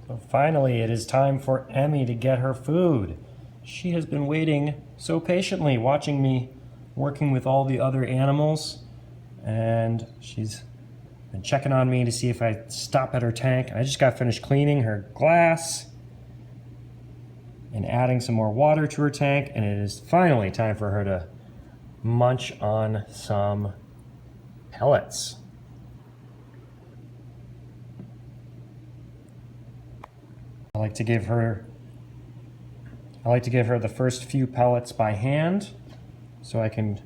So finally, it is time for Emmy to get her food. She has been waiting so patiently, watching me working with all the other animals, and she's been checking on me to see if I stop at her tank. I just got finished cleaning her glass and adding some more water to her tank, and it is finally time for her to munch on some pellets. I like to give her the first few pellets by hand so I can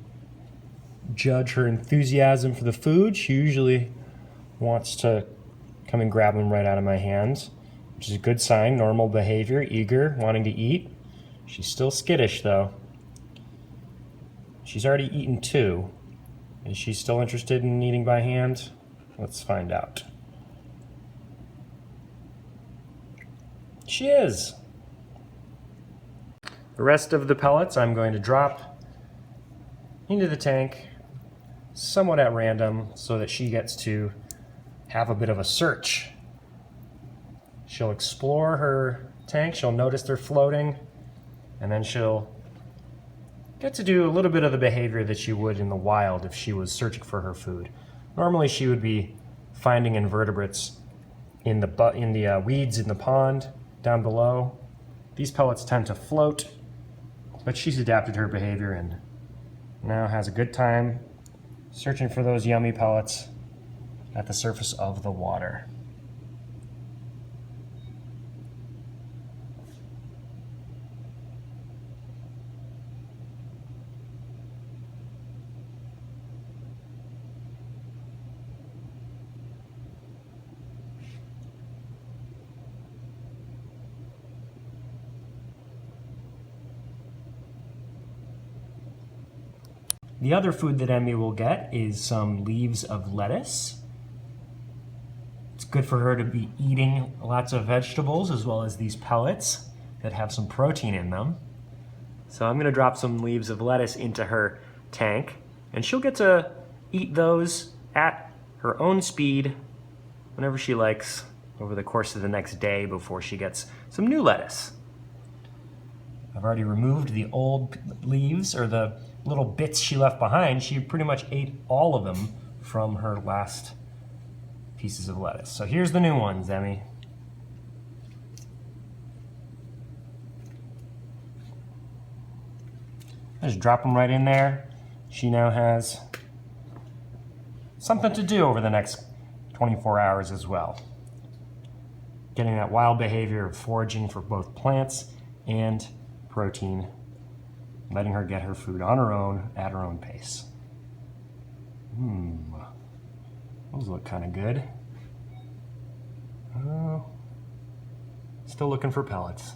judge her enthusiasm for the food. She usually wants to come and grab them right out of my hands, which is a good sign, normal behavior, eager, wanting to eat. She's still skittish though. She's already eaten 2. Is she still interested in eating by hand? Let's find out. She is. The rest of the pellets I'm going to drop into the tank somewhat at random so that she gets to have a bit of a search. She'll explore her tank, she'll notice they're floating, and then she'll get to do a little bit of the behavior that she would in the wild if she was searching for her food. Normally she would be finding invertebrates in the weeds in the pond down below. These pellets tend to float, but she's adapted her behavior and now has a good time searching for those yummy pellets at the surface of the water. The other food that Emmy will get is some leaves of lettuce. It's good for her to be eating lots of vegetables as well as these pellets that have some protein in them. So I'm gonna drop some leaves of lettuce into her tank, and she'll get to eat those at her own speed whenever she likes over the course of the next day before she gets some new lettuce. I've already removed the old leaves, or the little bits she left behind. She pretty much ate all of them from her last pieces of lettuce. So here's the new ones, Emmy. I just drop them right in there. She now has something to do over the next 24 hours as well. Getting that wild behavior of foraging for both plants and protein, letting her get her food on her own at her own pace. Those look kind of good. Still looking for pellets.